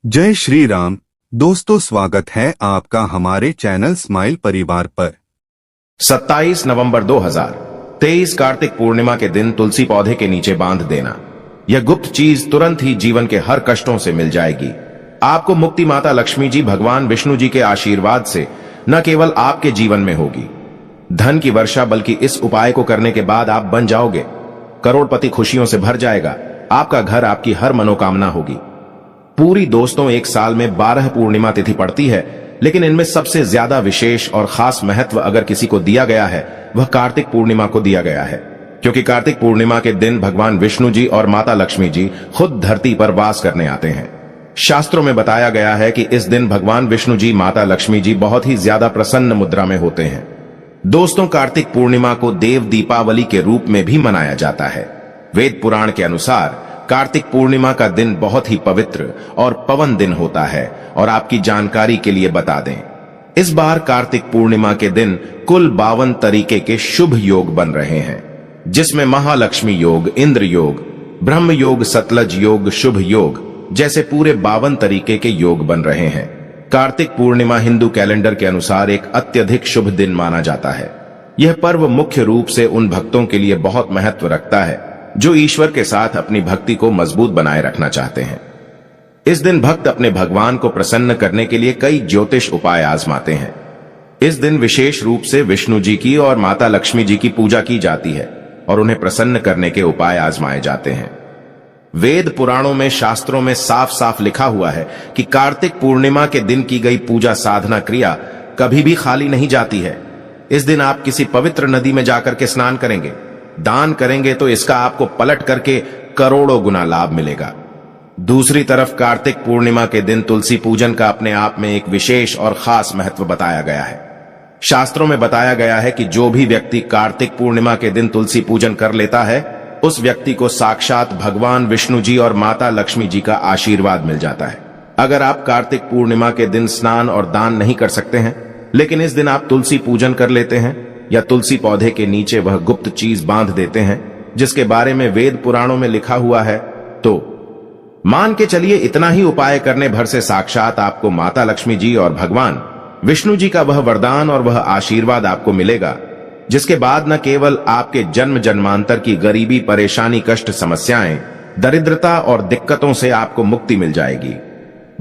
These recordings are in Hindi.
जय श्री राम दोस्तों, स्वागत है आपका हमारे चैनल स्माइल परिवार पर। 27 नवंबर 2023 कार्तिक पूर्णिमा के दिन तुलसी पौधे के नीचे बांध देना। यह गुप्त चीज तुरंत ही जीवन के हर कष्टों से मिल जाएगी। आपको मुक्ति माता लक्ष्मी जी, भगवान विष्णु जी के आशीर्वाद से न केवल आपके जीवन में होगी धन की वर्षा, बल्कि इस उपाय को करने के बाद आप बन जाओगे करोड़पति। खुशियों से भर जाएगा आपका घर, आपकी हर मनोकामना होगी पूरी। दोस्तों, एक साल में 12 पूर्णिमा तिथि पड़ती है, लेकिन इनमें सबसे ज्यादा विशेष और खास महत्व अगर किसी को दिया गया है वह कार्तिक पूर्णिमा को दिया गया है, क्योंकि कार्तिक पूर्णिमा के दिन भगवान विष्णु जी और माता लक्ष्मी जी खुद धरती पर वास करने आते हैं। शास्त्रों में बताया गया है कि इस दिन भगवान विष्णु जी, माता लक्ष्मी जी बहुत ही ज्यादा प्रसन्न मुद्रा में होते हैं। दोस्तों, कार्तिक पूर्णिमा को देव दीपावली के रूप में भी मनाया जाता है। वेद पुराण के अनुसार कार्तिक पूर्णिमा का दिन बहुत ही पवित्र और पवन दिन होता है। और आपकी जानकारी के लिए बता दें, इस बार कार्तिक पूर्णिमा के दिन कुल 52 तरीके के शुभ योग बन रहे हैं, जिसमें महालक्ष्मी योग, इंद्र योग, ब्रह्म योग, सतलज योग, शुभ योग जैसे पूरे 52 तरीके के योग बन रहे हैं। कार्तिक पूर्णिमा हिंदू कैलेंडर के अनुसार एक अत्यधिक शुभ दिन माना जाता है। यह पर्व मुख्य रूप से उन भक्तों के लिए बहुत महत्व रखता है जो ईश्वर के साथ अपनी भक्ति को मजबूत बनाए रखना चाहते हैं। इस दिन भक्त अपने भगवान को प्रसन्न करने के लिए कई ज्योतिष उपाय आजमाते हैं। इस दिन विशेष रूप से विष्णु जी की और माता लक्ष्मी जी की पूजा की जाती है और उन्हें प्रसन्न करने के उपाय आजमाए जाते हैं। वेद पुराणों में, शास्त्रों में साफ साफ लिखा हुआ है कि कार्तिक पूर्णिमा के दिन की गई पूजा साधना क्रिया कभी भी खाली नहीं जाती है। इस दिन आप किसी पवित्र नदी में जाकर के स्नान करेंगे, दान करेंगे तो इसका आपको पलट करके करोड़ों गुना लाभ मिलेगा। दूसरी तरफ कार्तिक पूर्णिमा के दिन तुलसी पूजन का अपने आप में एक विशेष और खास महत्व बताया गया है। शास्त्रों में बताया गया है कि जो भी व्यक्ति कार्तिक पूर्णिमा के दिन तुलसी पूजन कर लेता है, उस व्यक्ति को साक्षात भगवान विष्णु जी और माता लक्ष्मी जी का आशीर्वाद मिल जाता है। अगर आप कार्तिक पूर्णिमा के दिन स्नान और दान नहीं कर सकते हैं, लेकिन इस दिन आप तुलसी पूजन कर लेते हैं या तुलसी पौधे के नीचे वह गुप्त चीज बांध देते हैं जिसके बारे में वेद पुराणों में लिखा हुआ है, तो मान के चलिए इतना ही उपाय करने भर से साक्षात आपको माता लक्ष्मी जी और भगवान विष्णु जी का वह वरदान और वह आशीर्वाद आपको मिलेगा, जिसके बाद न केवल आपके जन्म जन्मांतर की गरीबी, परेशानी, कष्ट, समस्याएं, दरिद्रता और दिक्कतों से आपको मुक्ति मिल जाएगी,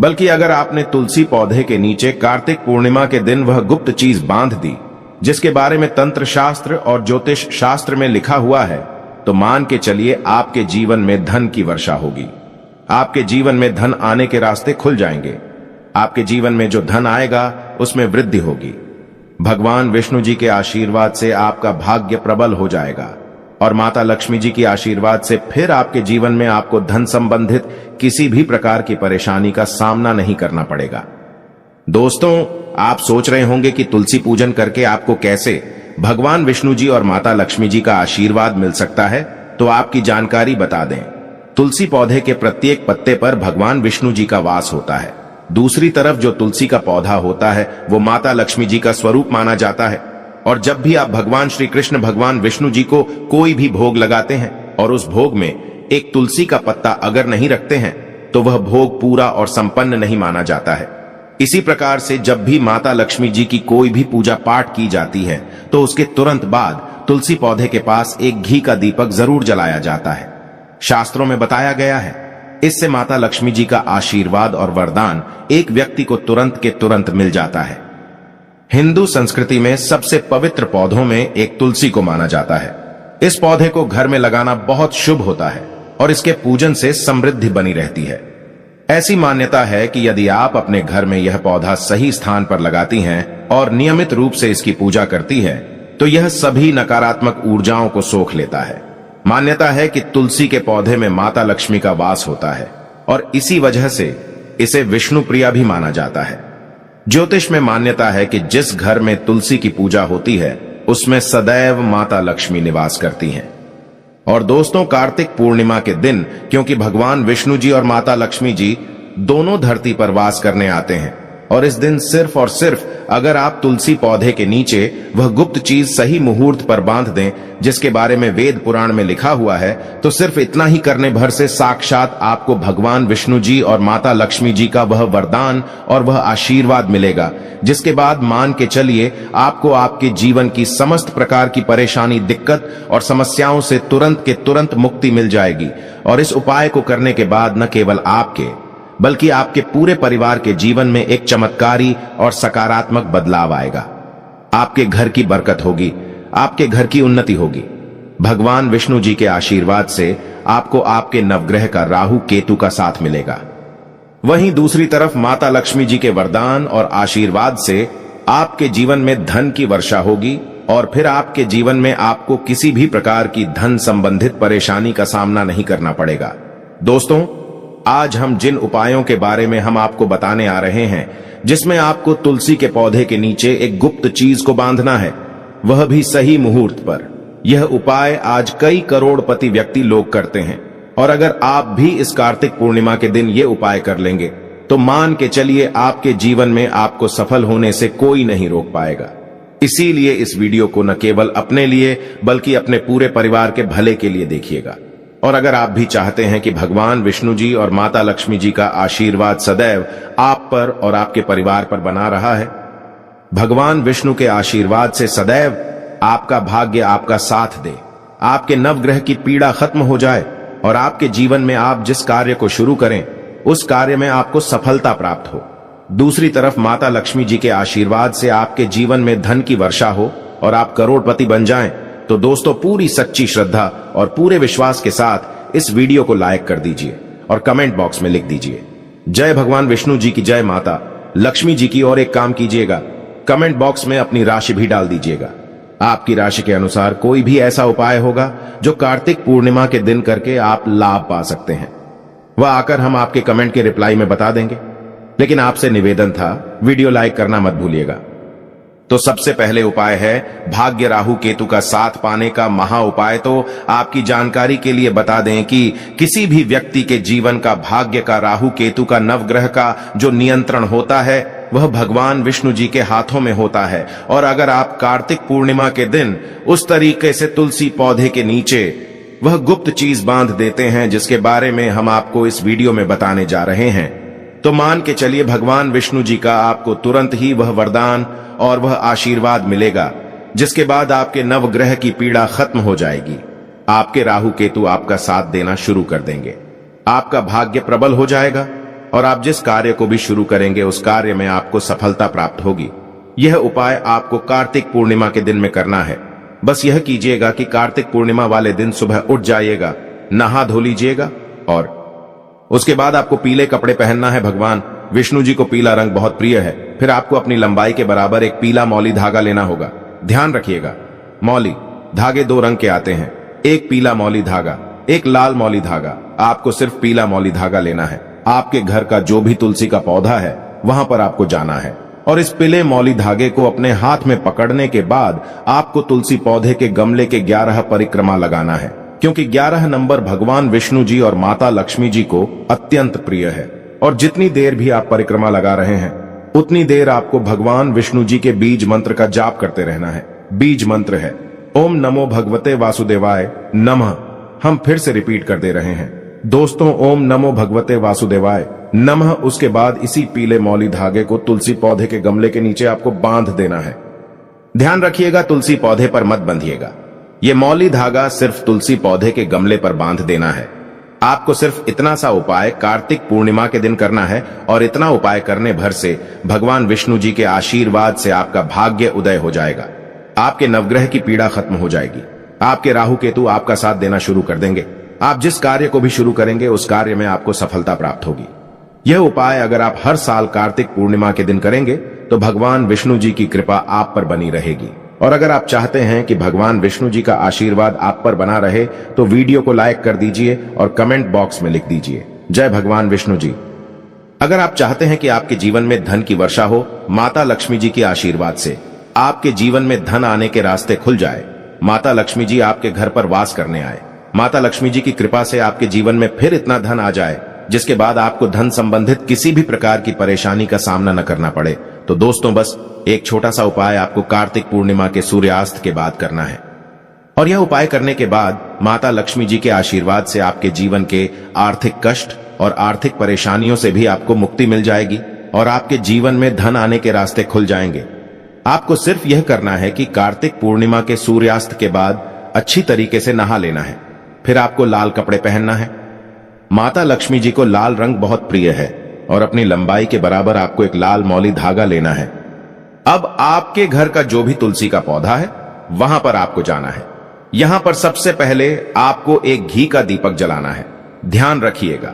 बल्कि अगर आपने तुलसी पौधे के नीचे कार्तिक पूर्णिमा के दिन वह गुप्त चीज बांध दी जिसके बारे में तंत्र शास्त्र और ज्योतिष शास्त्र में लिखा हुआ है, तो मान के चलिए आपके जीवन में धन की वर्षा होगी। आपके जीवन में धन आने के रास्ते खुल जाएंगे। आपके जीवन में जो धन आएगा उसमें वृद्धि होगी। भगवान विष्णु जी के आशीर्वाद से आपका भाग्य प्रबल हो जाएगा और माता लक्ष्मी जी की आशीर्वाद से फिर आपके जीवन में आपको धन संबंधित किसी भी प्रकार की परेशानी का सामना नहीं करना पड़ेगा। दोस्तों, आप सोच रहे होंगे कि तुलसी पूजन करके आपको कैसे भगवान विष्णु जी और माता लक्ष्मी जी का आशीर्वाद मिल सकता है, तो आपकी जानकारी बता दें। तुलसी पौधे के प्रत्येक पत्ते पर भगवान विष्णु जी का वास होता है। दूसरी तरफ जो तुलसी का पौधा होता है वो माता लक्ष्मी जी का स्वरूप माना जाता है। और जब भी आप भगवान श्री कृष्ण, भगवान विष्णु जी को कोई भी भोग लगाते हैं और उस भोग में एक तुलसी का पत्ता अगर नहीं रखते हैं, तो वह भोग पूरा और संपन्न नहीं माना जाता है। इसी प्रकार से जब भी माता लक्ष्मी जी की कोई भी पूजा पाठ की जाती है, तो उसके तुरंत बाद तुलसी पौधे के पास एक घी का दीपक जरूर जलाया जाता है। शास्त्रों में बताया गया है, इससे माता लक्ष्मी जी का आशीर्वाद और वरदान एक व्यक्ति को तुरंत के तुरंत मिल जाता है। हिंदू संस्कृति में सबसे पवित्र पौधों में एक तुलसी को माना जाता है। इस पौधे को घर में लगाना बहुत शुभ होता है और इसके पूजन से समृद्धि बनी रहती है। ऐसी मान्यता है कि यदि आप अपने घर में यह पौधा सही स्थान पर लगाती हैं और नियमित रूप से इसकी पूजा करती है, तो यह सभी नकारात्मक ऊर्जाओं को सोख लेता है। मान्यता है कि तुलसी के पौधे में माता लक्ष्मी का वास होता है और इसी वजह से इसे विष्णु प्रिया भी माना जाता है। ज्योतिष में मान्यता है कि जिस घर में तुलसी की पूजा होती है उसमें सदैव माता लक्ष्मी निवास करती हैं। और दोस्तों, कार्तिक पूर्णिमा के दिन क्योंकि भगवान विष्णु जी और माता लक्ष्मी जी दोनों धरती पर वास करने आते हैं और इस दिन सिर्फ और सिर्फ अगर आप तुलसी पौधे के नीचे वह गुप्त चीज सही मुहूर्त पर बांध दें जिसके बारे में वेद पुराण में लिखा हुआ है, तो सिर्फ इतना ही करने भर से साक्षात आपको भगवान विष्णु जी और माता लक्ष्मी जी का वह वरदान और वह आशीर्वाद मिलेगा, जिसके बाद मान के चलिए आपको आपके जीवन की समस्त प्रकार की परेशानी, दिक्कत और समस्याओं से तुरंत के तुरंत मुक्ति मिल जाएगी। और इस उपाय को करने के बाद न केवल आपके बल्कि आपके पूरे परिवार के जीवन में एक चमत्कारी और सकारात्मक बदलाव आएगा। आपके घर की बरकत होगी, आपके घर की उन्नति होगी। भगवान विष्णु जी के आशीर्वाद से आपको आपके नवग्रह का राहु केतु का साथ मिलेगा। वहीं दूसरी तरफ माता लक्ष्मी जी के वरदान और आशीर्वाद से आपके जीवन में धन की वर्षा होगी और फिर आपके जीवन में आपको किसी भी प्रकार की धन संबंधित परेशानी का सामना नहीं करना पड़ेगा। दोस्तों, आज हम जिन उपायों के बारे में हम आपको बताने आ रहे हैं, जिसमें आपको तुलसी के पौधे के नीचे एक गुप्त चीज को बांधना है, वह भी सही मुहूर्त पर। यह उपाय आज कई करोड़पति व्यक्ति लोग करते हैं और अगर आप भी इस कार्तिक पूर्णिमा के दिन ये उपाय कर लेंगे तो मान के चलिए आपके जीवन में आपको सफल होने से कोई नहीं रोक पाएगा। इसीलिए इस वीडियो को न केवल अपने लिए बल्कि अपने पूरे परिवार के भले के लिए देखिएगा। और अगर आप भी चाहते हैं कि भगवान विष्णु जी और माता लक्ष्मी जी का आशीर्वाद सदैव आप पर और आपके परिवार पर बना रहा है, भगवान विष्णु के आशीर्वाद से सदैव आपका भाग्य आपका साथ दे, आपके नवग्रह की पीड़ा खत्म हो जाए और आपके जीवन में आप जिस कार्य को शुरू करें उस कार्य में आपको सफलता प्राप्त हो। दूसरी तरफ माता लक्ष्मी जी के आशीर्वाद से आपके जीवन में धन की वर्षा हो और आप करोड़पति बन जाएं, तो दोस्तों पूरी सच्ची श्रद्धा और पूरे विश्वास के साथ इस वीडियो को लाइक कर दीजिए और कमेंट बॉक्स में लिख दीजिए जय भगवान विष्णु जी की, जय माता लक्ष्मी जी की। और एक काम कीजिएगा, कमेंट बॉक्स में अपनी राशि भी डाल दीजिएगा। आपकी राशि के अनुसार कोई भी ऐसा उपाय होगा जो कार्तिक पूर्णिमा के दिन करके आप लाभ पा सकते हैं, वह आकर हम आपके कमेंट के रिप्लाई में बता देंगे। लेकिन आपसे निवेदन था, वीडियो लाइक करना मत भूलिएगा। तो सबसे पहले उपाय है भाग्य राहु केतु का साथ पाने का महा उपाय। तो आपकी जानकारी के लिए बता दें कि किसी भी व्यक्ति के जीवन का भाग्य का राहु केतु का नवग्रह का जो नियंत्रण होता है वह भगवान विष्णु जी के हाथों में होता है। और अगर आप कार्तिक पूर्णिमा के दिन उस तरीके से तुलसी पौधे के नीचे वह गुप्त चीज बांध देते हैं जिसके बारे में हम आपको इस वीडियो में बताने जा रहे हैं, तो मान के चलिए भगवान विष्णु जी का आपको तुरंत ही वह वरदान और वह आशीर्वाद मिलेगा, जिसके बाद आपके नवग्रह की पीड़ा खत्म हो जाएगी। आपके राहु केतु आपका साथ देना शुरू कर देंगे, आपका भाग्य प्रबल हो जाएगा और आप जिस कार्य को भी शुरू करेंगे उस कार्य में आपको सफलता प्राप्त होगी। यह उपाय आपको कार्तिक पूर्णिमा के दिन में करना है। बस यह कीजिएगा कि कार्तिक पूर्णिमा वाले दिन सुबह उठ जाइएगा, नहा धो लीजिएगा और उसके बाद आपको पीले कपड़े पहनना है। भगवान विष्णु जी को पीला रंग बहुत प्रिय है। फिर आपको अपनी लंबाई के बराबर एक पीला मौली धागा लेना होगा। ध्यान रखिएगा, मौली धागे दो रंग के आते हैं, एक पीला मौली धागा, एक लाल मौली धागा। आपको सिर्फ पीला मौली धागा लेना है। आपके घर का जो भी तुलसी का पौधा है वहां पर आपको जाना है और इस पीले मौली धागे को अपने हाथ में पकड़ने के बाद आपको तुलसी पौधे के गमले के 11 परिक्रमा लगाना है, क्योंकि 11 नंबर भगवान विष्णु जी और माता लक्ष्मी जी को अत्यंत प्रिय है। और जितनी देर भी आप परिक्रमा लगा रहे हैं उतनी देर आपको भगवान विष्णु जी के बीज मंत्र का जाप करते रहना है। बीज मंत्र है ओम नमो भगवते वासुदेवाय नमः। हम फिर से रिपीट कर दे रहे हैं दोस्तों, ओम नमो भगवते वासुदेवाय नमः। उसके बाद इसी पीले मौली धागे को तुलसी पौधे के गमले के नीचे आपको बांध देना है। ध्यान रखिएगा, तुलसी पौधे पर मत बंधिएगा। ये मौली धागा सिर्फ तुलसी पौधे के गमले पर बांध देना है। आपको सिर्फ इतना सा उपाय कार्तिक पूर्णिमा के दिन करना है और इतना उपाय करने भर से भगवान विष्णु जी के आशीर्वाद से आपका भाग्य उदय हो जाएगा, आपके नवग्रह की पीड़ा खत्म हो जाएगी, आपके राहु केतु आपका साथ देना शुरू कर देंगे। आप जिस कार्य को भी शुरू करेंगे उस कार्य में आपको सफलता प्राप्त होगी। यह उपाय अगर आप हर साल कार्तिक पूर्णिमा के दिन करेंगे तो भगवान विष्णु जी की कृपा आप पर बनी रहेगी। और अगर आप चाहते हैं कि भगवान विष्णु जी का आशीर्वाद आप पर बना रहे तो वीडियो को लाइक कर दीजिए और कमेंट बॉक्स में लिख दीजिए जय भगवान विष्णु जी। अगर आप चाहते हैं कि आपके जीवन में धन की वर्षा हो माता लक्ष्मी जी के आशीर्वाद से, आपके जीवन में धन आने के रास्ते खुल जाए, माता लक्ष्मी जी आपके घर पर वास करने आए, माता लक्ष्मी जी की कृपा से आपके जीवन में फिर इतना धन आ जाए जिसके बाद आपको धन संबंधित किसी भी प्रकार की परेशानी का सामना न करना पड़े, तो दोस्तों बस एक छोटा सा उपाय आपको कार्तिक पूर्णिमा के सूर्यास्त के बाद करना है। और यह उपाय करने के बाद माता लक्ष्मी जी के आशीर्वाद से आपके जीवन के आर्थिक कष्ट और आर्थिक परेशानियों से भी आपको मुक्ति मिल जाएगी और आपके जीवन में धन आने के रास्ते खुल जाएंगे। आपको सिर्फ यह करना है कि कार्तिक पूर्णिमा के सूर्यास्त के बाद अच्छी तरीके से नहा लेना है। फिर आपको लाल कपड़े पहनना है। माता लक्ष्मी जी को लाल रंग बहुत प्रिय है और अपनी लंबाई के बराबर आपको एक लाल मौली धागा लेना है। अब आपके घर का जो भी तुलसी का पौधा है वहां पर आपको जाना है। यहां पर सबसे पहले आपको एक घी का दीपक जलाना है। ध्यान रखिएगा,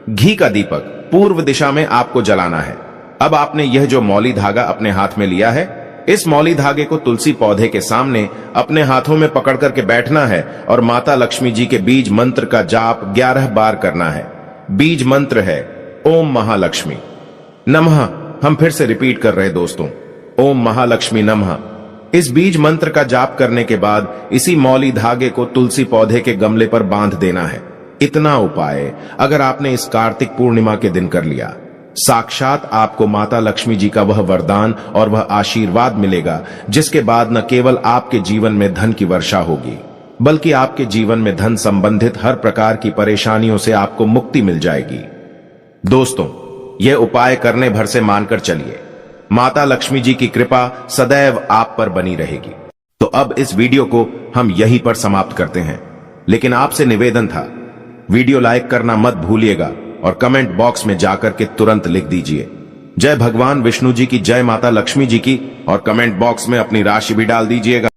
घी का दीपक पूर्व दिशा में आपको जलाना है। अब आपने यह जो मौली धागा अपने हाथ में लिया है, इस मौली धागे को तुलसी पौधे के सामने अपने हाथों में पकड़ करके बैठना है और माता लक्ष्मी जी के बीज मंत्र का जाप 11 बार करना है। बीज मंत्र है ओम महालक्ष्मी नमः। हम फिर से रिपीट कर रहे दोस्तों, ओम महालक्ष्मी नमः। इस बीज मंत्र का जाप करने के बाद इसी मौली धागे को तुलसी पौधे के गमले पर बांध देना है। इतना उपाय अगर आपने इस कार्तिक पूर्णिमा के दिन कर लिया, साक्षात आपको माता लक्ष्मी जी का वह वरदान और वह आशीर्वाद मिलेगा, जिसके बाद न केवल आपके जीवन में धन की वर्षा होगी, बल्कि आपके जीवन में धन संबंधित हर प्रकार की परेशानियों से आपको मुक्ति मिल जाएगी। दोस्तों, यह उपाय करने भर से मानकर चलिए, माता लक्ष्मी जी की कृपा सदैव आप पर बनी रहेगी। तो अब इस वीडियो को हम यहीं पर समाप्त करते हैं, लेकिन आपसे निवेदन था, वीडियो लाइक करना मत भूलिएगा और कमेंट बॉक्स में जाकर के तुरंत लिख दीजिए जय भगवान विष्णु जी की, जय माता लक्ष्मी जी की, और कमेंट बॉक्स में अपनी राशि भी डाल दीजिएगा।